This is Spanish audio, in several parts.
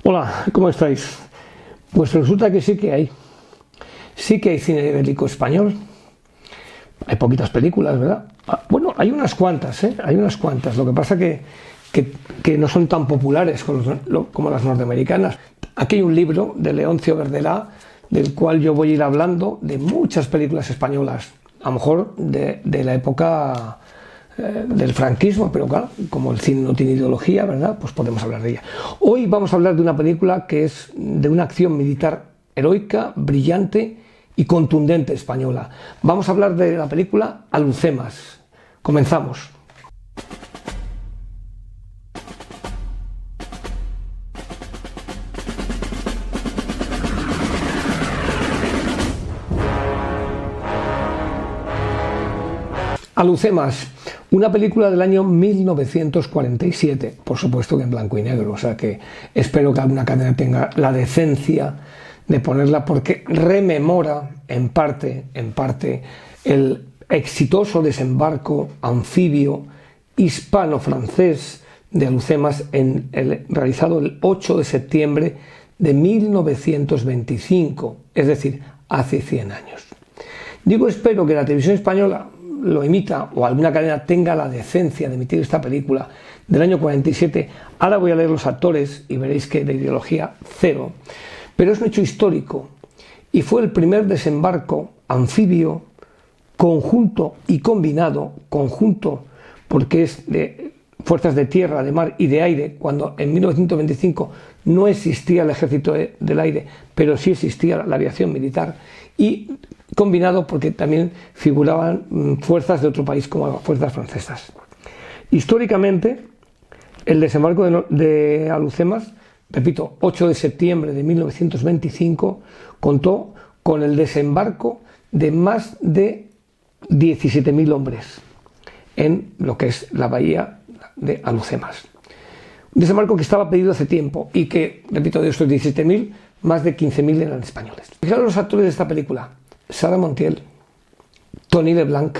Hola, ¿cómo estáis? Pues resulta que sí que hay. Sí que hay cine bélico español. Hay poquitas películas, ¿verdad? Bueno, hay unas cuantas, ¿eh? Hay unas cuantas. Lo que pasa que no son tan populares como las norteamericanas. Aquí hay un libro de Leoncio Verdelá, del cual yo voy a ir hablando de muchas películas españolas. A lo mejor de la época del franquismo, pero claro, como el cine no tiene ideología, ¿verdad? Pues podemos hablar de ella. Hoy vamos a hablar de una película que es de una acción militar heroica, brillante y contundente española. Vamos a hablar de la película Alhucemas. Comenzamos. Alhucemas, una película del año 1947, por supuesto que en blanco y negro, o sea que espero que alguna cadena tenga la decencia de ponerla porque rememora en parte el exitoso desembarco anfibio hispano-francés de Alhucemas realizado el 8 de septiembre de 1925, es decir, hace 100 años. Digo, espero que la televisión española lo emita o alguna cadena tenga la decencia de emitir esta película del año 47. Ahora voy a leer los actores y veréis que de ideología cero, pero es un hecho histórico y fue el primer desembarco anfibio conjunto y combinado, conjunto porque es de fuerzas de tierra, de mar y de aire, cuando en 1925 no existía el ejército del aire, pero sí existía la aviación militar, y combinado porque también figuraban fuerzas de otro país como las fuerzas francesas. Históricamente, el desembarco de Alhucemas, repito, 8 de septiembre de 1925, contó con el desembarco de más de 17.000 hombres en lo que es la bahía de Alhucemas. Un desembarco que estaba pedido hace tiempo y que, repito, de estos 17.000, más de 15.000 eran españoles. Fijaros los actores de esta película: Sara Montiel, Tony Leblanc,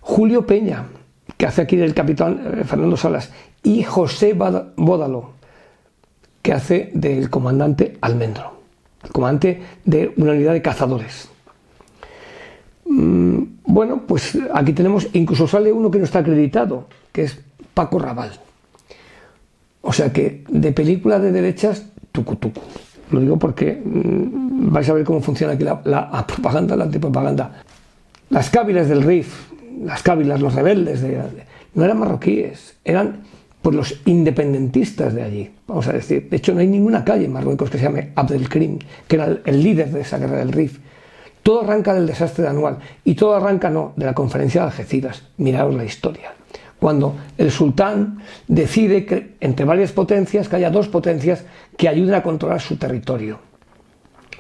Julio Peña, que hace aquí del capitán Fernando Salas, y José Bódalo, que hace del comandante Almendro, el comandante de una unidad de cazadores. Bueno, pues aquí tenemos, incluso sale uno que no está acreditado, que es Paco Raval. O sea que de película de derechas, tucu. Lo digo porque vais a ver cómo funciona aquí la propaganda, la antipropaganda. Las cávilas del Rif, los rebeldes, no eran marroquíes, eran pues los independentistas de allí, vamos a decir. De hecho, no hay ninguna calle en Marruecos que se llame Abdelkrim, que era el líder de esa guerra del Rif. Todo arranca del desastre de Anual, y todo arranca de la conferencia de Algeciras. Miraos la historia. Cuando el sultán decide que entre varias potencias, que haya dos potencias que ayuden a controlar su territorio.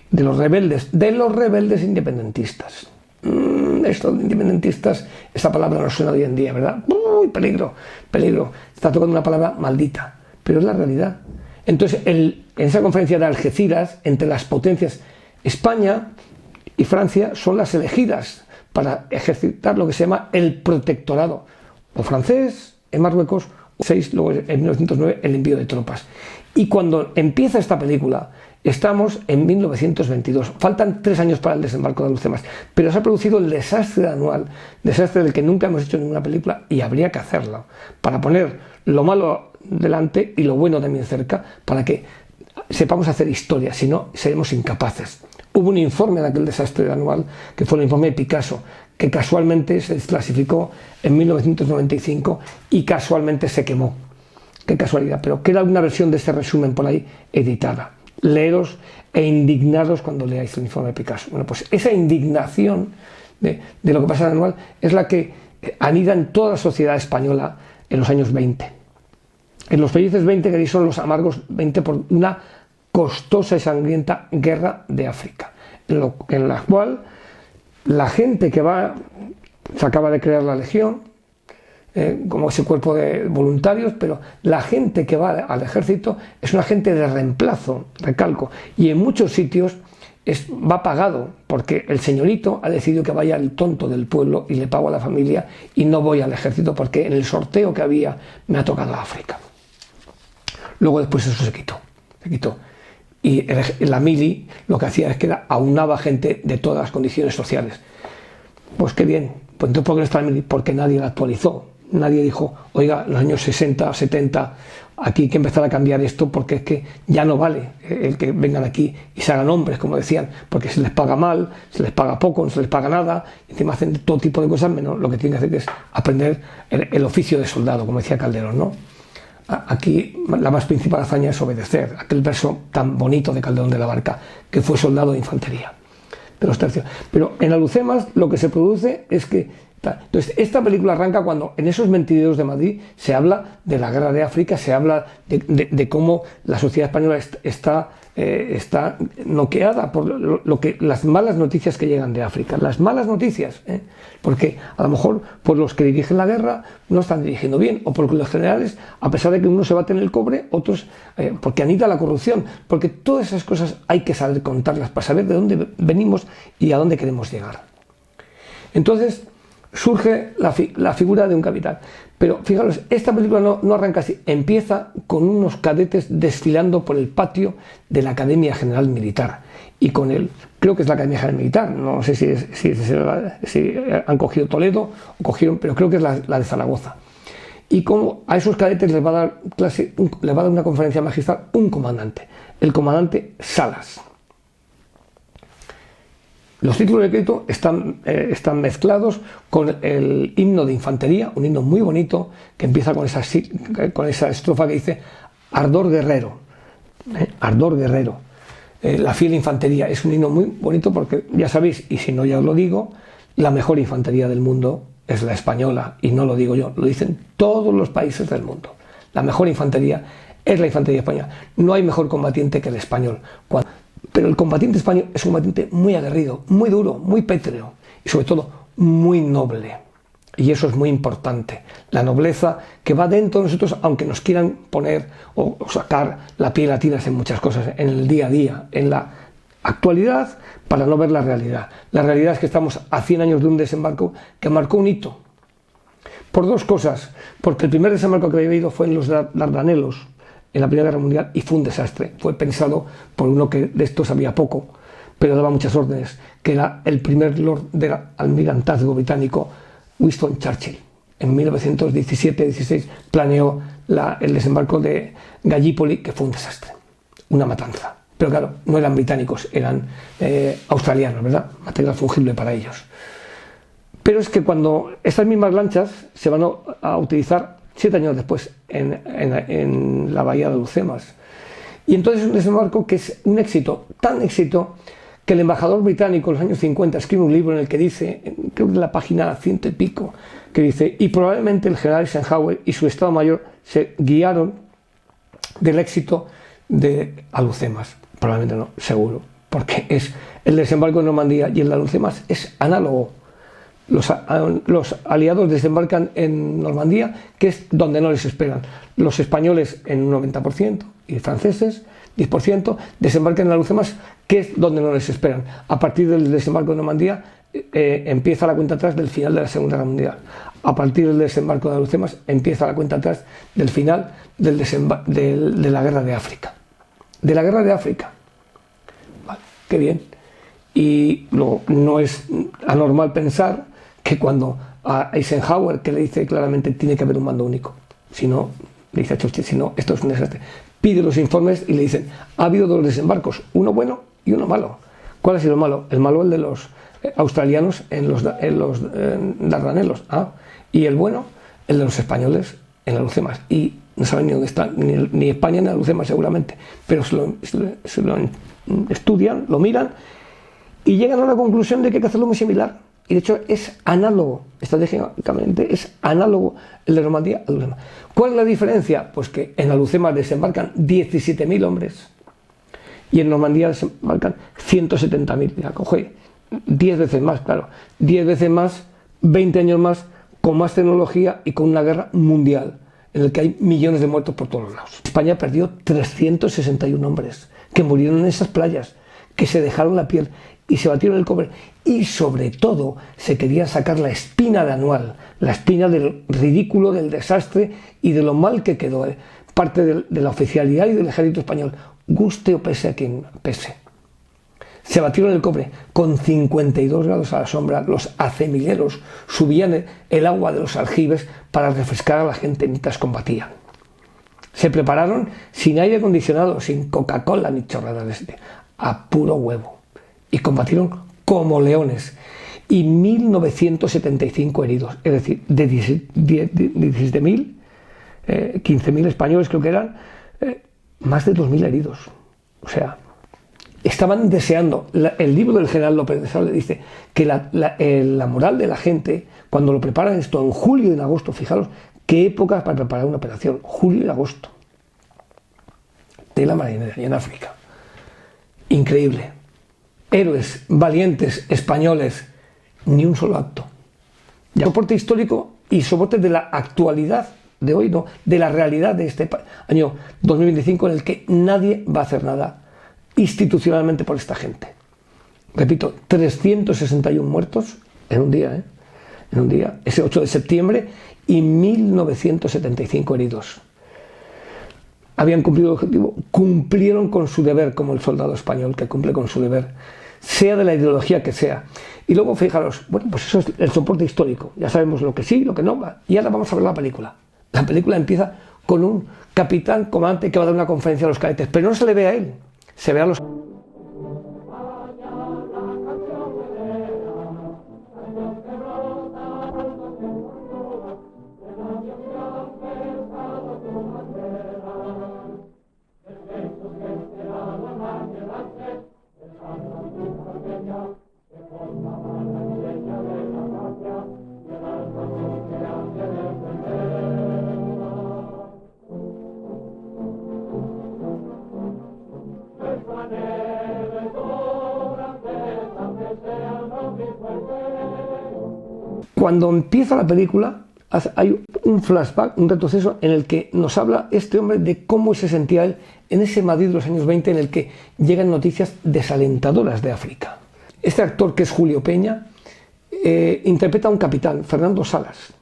De los rebeldes independentistas. Esto de independentistas, esta palabra no suena hoy en día, ¿verdad? ¡Uy, peligro! Está tocando una palabra maldita, pero es la realidad. Entonces, en esa conferencia de Algeciras, entre las potencias, España y Francia son las elegidas para ejercitar lo que se llama el protectorado, o francés en Marruecos, o 6, luego en 1909 el envío de tropas. Y cuando empieza esta película, estamos en 1922. Faltan 3 años para el desembarco de Alhucemas, pero se ha producido el desastre Anual, desastre del que nunca hemos hecho ninguna película, y habría que hacerlo, para poner lo malo delante y lo bueno también cerca, para que sepamos hacer historia, si no seremos incapaces. Hubo un informe de aquel desastre Anual, que fue el informe de Picasso, que casualmente se desclasificó en 1995 y casualmente se quemó. Qué casualidad, pero queda una versión de este resumen por ahí editada. Leeros e indignados cuando leáis el informe de Picasso. Bueno, pues esa indignación de lo que pasa en Anual es la que anida en toda la sociedad española en los años 20. En los felices 20, que son los amargos 20 por una costosa y sangrienta guerra de África, en la cual la gente que va, se acaba de crear la Legión, como ese cuerpo de voluntarios, pero la gente que va al ejército es una gente de reemplazo, recalco, y en muchos sitios va pagado, porque el señorito ha decidido que vaya el tonto del pueblo y le pago a la familia y no voy al ejército porque en el sorteo que había me ha tocado África. Luego después eso se quitó. se quitó. Y la mili lo que hacía es que aunaba gente de todas las condiciones sociales. Pues qué bien, pues entonces ¿por qué no está la mili? Porque nadie la actualizó. Nadie dijo, oiga, en los años 60, 70, aquí hay que empezar a cambiar esto porque es que ya no vale el que vengan aquí y se hagan hombres, como decían, porque se les paga mal, se les paga poco, no se les paga nada, y encima hacen todo tipo de cosas, menos lo que tienen que hacer que es aprender el oficio de soldado, como decía Calderón, ¿no? Aquí la más principal hazaña es obedecer, aquel verso tan bonito de Calderón de la Barca, que fue soldado de infantería, de los tercios. Pero en Alhucemas lo que se produce es que entonces, esta película arranca cuando en esos mentideros de Madrid se habla de la guerra de África, se habla de cómo la sociedad española está noqueada por las malas noticias que llegan de África. Las malas noticias, porque a lo mejor por los que dirigen la guerra no están dirigiendo bien, o porque los generales, a pesar de que unos se baten el cobre, otros porque anida la corrupción, porque todas esas cosas hay que saber contarlas para saber de dónde venimos y a dónde queremos llegar. Entonces surge la figura de un capitán. Pero fijaros, esta película no arranca así. Empieza con unos cadetes desfilando por el patio de la Academia General Militar. Y con él, creo que es la Academia General Militar, no sé si han cogido Toledo o cogieron, pero creo que es la de Zaragoza. Y como a esos cadetes les va a dar les va a dar una conferencia magistral un comandante, el comandante Salas. Los títulos de crédito están mezclados con el himno de infantería, un himno muy bonito que empieza con esa estrofa que dice Ardor guerrero, Ardor guerrero. La fiel infantería es un himno muy bonito porque ya sabéis, y si no ya os lo digo, la mejor infantería del mundo es la española, y no lo digo yo, lo dicen todos los países del mundo. La mejor infantería es la infantería española. No hay mejor combatiente que el español. Pero el combatiente español es un combatiente muy aguerrido, muy duro, muy pétreo y sobre todo muy noble. Y eso es muy importante. La nobleza que va dentro de nosotros, aunque nos quieran poner o sacar la piel a tiras en muchas cosas, en el día a día, en la actualidad, para no ver la realidad. La realidad es que estamos a 100 años de un desembarco que marcó un hito. Por dos cosas. Porque el primer desembarco que había habido fue en los Dardanelos, en la Primera Guerra Mundial, y fue un desastre. Fue pensado por uno que de esto sabía poco, pero daba muchas órdenes, que era el primer lord del almirantazgo británico, Winston Churchill. En 1917-16 planeó el desembarco de Gallipoli, que fue un desastre, una matanza. Pero claro, no eran británicos, eran australianos, ¿verdad? Material fungible para ellos. Pero es que cuando estas mismas lanchas se van a utilizar 7 años después en la bahía de Alhucemas. Y entonces es un desembarco que es un éxito, tan éxito, que el embajador británico en los años 50 escribe un libro en el que dice, creo que en la página 100 y pico, que dice, y probablemente el general Eisenhower y su Estado Mayor se guiaron del éxito de Alhucemas. Probablemente no, seguro, porque es el desembarco de Normandía y el de Alhucemas es análogo. Los aliados desembarcan en Normandía, que es donde no les esperan. Los españoles en un 90% y franceses 10%, desembarcan en Alhucemas, que es donde no les esperan. A partir del desembarco de Normandía empieza la cuenta atrás del final de la Segunda Guerra Mundial. A partir del desembarco de Alhucemas empieza la cuenta atrás del final de la Guerra de África. De la Guerra de África. Vale, qué bien. Y no es anormal pensar que cuando a Eisenhower, que le dice claramente tiene que haber un mando único, si no, le dice a Churchill, si no, esto es un desastre, pide los informes y le dicen, ha habido 2 desembarcos, uno bueno y uno malo. ¿Cuál ha sido el malo? El malo, el de los australianos en los Dardanelos, y el bueno, el de los españoles en Alhucemas. Y no saben ni dónde están, ni España ni Alhucemas seguramente, pero se lo estudian, lo miran y llegan a la conclusión de que hay que hacerlo muy similar. Y de hecho es análogo, estratégicamente es análogo el de Normandía a Alhucemas. ¿Cuál es la diferencia? Pues que en Alhucemas desembarcan 17.000 hombres y en Normandía desembarcan 170.000. Ya coge 10 veces más, claro, 10 veces más, 20 años más, con más tecnología y con una guerra mundial en la que hay millones de muertos por todos lados. España perdió 361 hombres que murieron en esas playas, que se dejaron la piel y se batieron el cobre, y sobre todo se quería sacar la espina de Anual, la espina del ridículo, del desastre y de lo mal que quedó parte de la oficialidad y del ejército español. guste o pese a quien pese. Se batieron el cobre con 52 grados a la sombra. Los acemileros subían el agua de los aljibes para refrescar a la gente mientras combatían. Se prepararon sin aire acondicionado, sin Coca-Cola ni chorradas, a puro huevo. Y combatieron como leones. Y 1.975 heridos. Es decir, de 17.000, 15.000 españoles creo que eran, más de 2.000 heridos. O sea, estaban deseando. El libro del general López de Sable dice que la moral de la gente, cuando lo preparan esto en julio y en agosto, fijaros qué épocas para preparar una operación, julio y agosto, de la marinera y en África. Increíble. Héroes, valientes, españoles, ni un solo acto. Ya. Soporte histórico y soporte de la actualidad de hoy, no, de la realidad de este año 2025 en el que nadie va a hacer nada institucionalmente por esta gente. Repito, 361 muertos en un día, en un día, ese 8 de septiembre, y 1.975 heridos. Habían cumplido el objetivo, cumplieron con su deber, como el soldado español que cumple con su deber, sea de la ideología que sea. Y luego, fijaros, bueno, pues eso es el soporte histórico. Ya sabemos lo que sí, lo que no. Y ahora vamos a ver la película. La película empieza con un capitán comandante que va a dar una conferencia a los cadetes, pero no se le ve a él, se ve a los... Cuando empieza la película hay un flashback, un retroceso en el que nos habla este hombre de cómo se sentía él en ese Madrid de los años 20 en el que llegan noticias desalentadoras de África. Este actor, que es Julio Peña, interpreta a un capitán, Fernando Salas,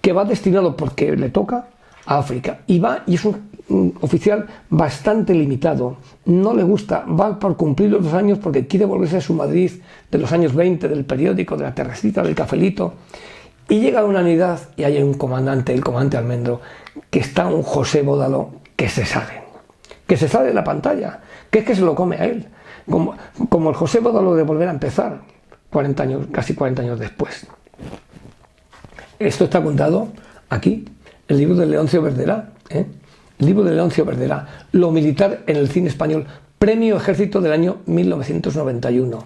que va destinado, porque le toca, a África. Y es un oficial bastante limitado. No le gusta, va por cumplir los 2 años porque quiere volverse a su Madrid de los años 20, del periódico, de la terracita, del cafelito. Y llega a una unidad y hay un comandante, el comandante Almendro, que está un José Bódalo que se sale de la pantalla, que es que se lo come a él. Como el José Bódalo de Volver a Empezar, 40 años, casi 40 años después. Esto está contado aquí, el libro de Leoncio Verderá, El libro de Leoncio Verderá, Lo militar en el cine español, Premio Ejército del año 1991.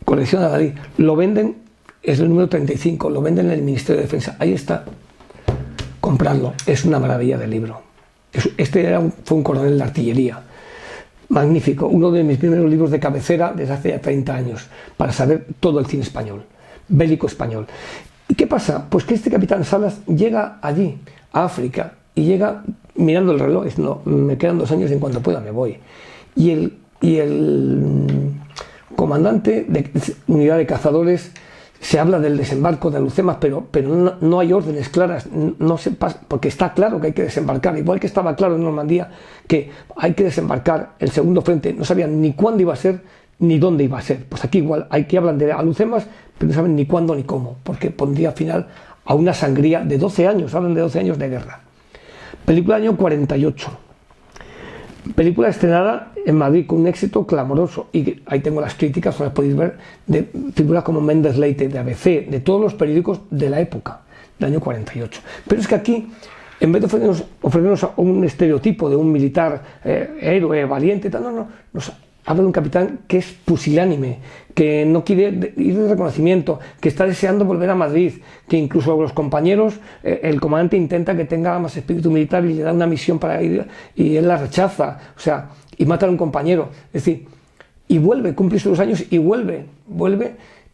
Colección de Dalí. Lo venden, es el número 35, lo venden en el Ministerio de Defensa. Ahí está. Compradlo. Es una maravilla de libro. Este fue un coronel de artillería. Magnífico. Uno de mis primeros libros de cabecera desde hace ya 30 años, para saber todo el cine español, bélico español. ¿Y qué pasa? Pues que este capitán Salas llega allí, a África, y llega mirando el reloj, dice, no, me quedan 2 años y en cuanto pueda me voy. Y el comandante de unidad de cazadores, se habla del desembarco de Alucemas, pero no hay órdenes claras, no se pasa, porque está claro que hay que desembarcar, igual que estaba claro en Normandía que hay que desembarcar el segundo frente, no sabían ni cuándo iba a ser ni dónde iba a ser. Pues aquí igual, hay que hablar de Alucemas, pero no saben ni cuándo ni cómo, porque pondría final a una sangría de 12 años, hablan de 12 años de guerra. Película año 48. Película estrenada en Madrid con un éxito clamoroso, y ahí tengo las críticas, las podéis ver, de figuras como Méndez Leite, de ABC, de todos los periódicos de la época, del año 48. Pero es que aquí, en vez de ofrecernos un estereotipo de un militar héroe, valiente, nos habla de un capitán que es pusilánime, que no quiere ir de reconocimiento, que está deseando volver a Madrid, que incluso los compañeros, el comandante intenta que tenga más espíritu militar y le da una misión para ir y él la rechaza, o sea, y mata a un compañero. Es decir, y vuelve, cumple sus 2 años y vuelve,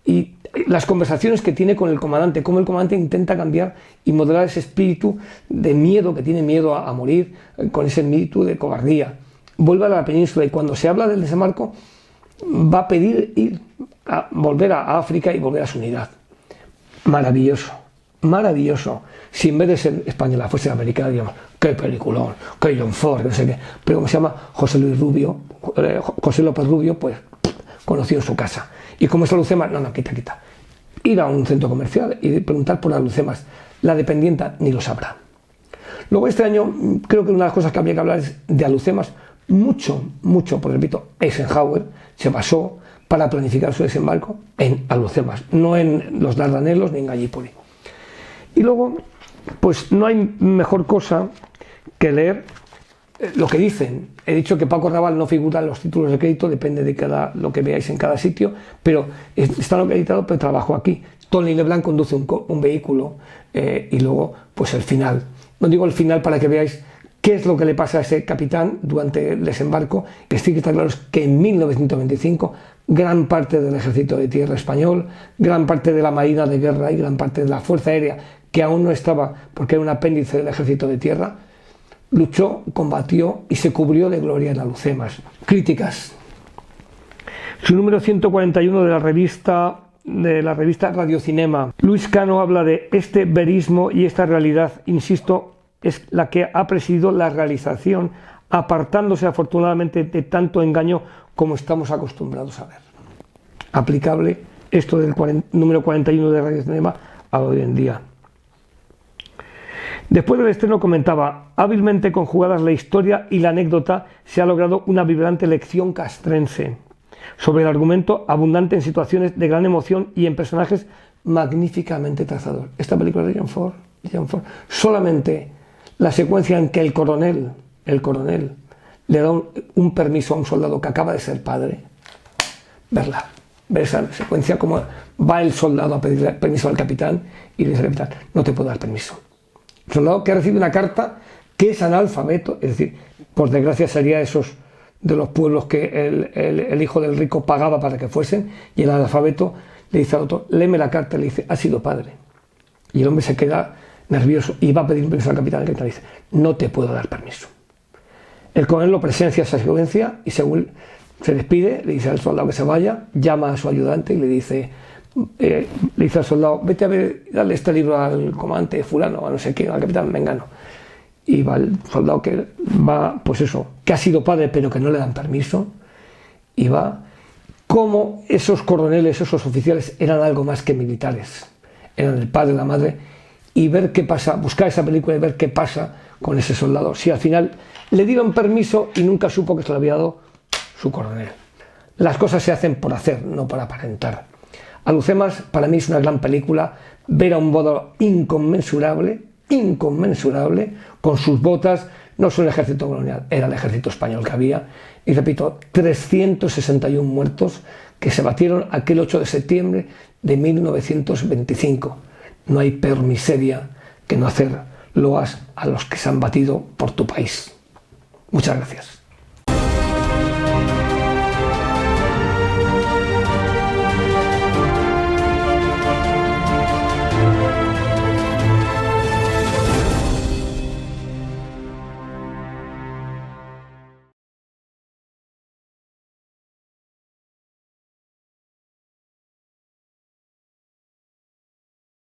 y las conversaciones que tiene con el comandante, cómo el comandante intenta cambiar y modelar ese espíritu de miedo, que tiene miedo a morir, con ese espíritu de cobardía. Vuelve a la península y cuando se habla del desembarco va a pedir volver a África y volver a su unidad. Maravilloso, maravilloso. Si en vez de ser española fuese americana, digamos, qué peliculón, qué John Ford, no sé qué. Pero como se llama José López Rubio, pues conoció en su casa. Y como es Alucemas, no, quita. Ir a un centro comercial y preguntar por Alucemas. La dependienta ni lo sabrá. Luego este año creo que una de las cosas que habría que hablar es de Alucemas. Mucho, porque repito, Eisenhower se basó para planificar su desembarco en Alucemas, no en los Dardanelos ni en Gallipoli. Y luego, pues no hay mejor cosa que leer lo que dicen. He dicho que Paco Raval no figura en los títulos de crédito, depende de lo que veáis en cada sitio, pero está lo acreditado, pero trabajó aquí. Tony Leblanc conduce un vehículo y luego, pues el final. No digo el final para que veáis qué es lo que le pasa a ese capitán durante el desembarco, que sí que está claro es que en 1925 gran parte del ejército de tierra español, gran parte de la marina de guerra y gran parte de la fuerza aérea, que aún no estaba porque era un apéndice del ejército de tierra, luchó, combatió y se cubrió de gloria en Alucemas. Críticas. Su número 141 de la revista Radiocinema. Luis Cano habla de este verismo y esta realidad, insisto, es la que ha presidido la realización, apartándose afortunadamente de tanto engaño como estamos acostumbrados a ver. Aplicable esto del número 41 de Radiocinema a hoy en día. Después del estreno comentaba, hábilmente conjugadas la historia y la anécdota, se ha logrado una vibrante lección castrense sobre el argumento, abundante en situaciones de gran emoción y en personajes magníficamente trazados. Esta película de John Ford, solamente la secuencia en que el coronel le da un permiso a un soldado que acaba de ser padre, ver esa secuencia, como va el soldado a pedirle permiso al capitán y le dice al capitán, no te puedo dar permiso. El soldado que ha recibido una carta que es analfabeto, es decir, por desgracia sería esos de los pueblos que el hijo del rico pagaba para que fuesen, y el analfabeto le dice al otro, léeme la carta, le dice, ha sido padre. Y el hombre se queda nervioso y va a pedir permiso al capitán, y el capitán le dice, no te puedo dar permiso. El coronel lo presencia esa secuencia y según se despide, le dice al soldado que se vaya, llama a su ayudante y le dice al soldado, vete a ver, dale este libro al comandante fulano, a no sé qué, al capitán Mengano. Y va el soldado que va, pues eso, que ha sido padre pero que no le dan permiso, y va como esos coroneles, esos oficiales eran algo más que militares, eran el padre, la madre, y ver qué pasa, buscar esa película y ver qué pasa con ese soldado, si al final le dieron permiso y nunca supo que se lo había dado su coronel. Las cosas se hacen por hacer, no por aparentar. Alucemas para mí es una gran película, ver a un Bodo inconmensurable, con sus botas, no es un ejército colonial, era el ejército español que había, y repito, 361 muertos que se batieron aquel 8 de septiembre de 1925. No hay peor miseria que no hacer loas a los que se han batido por tu país. Muchas gracias.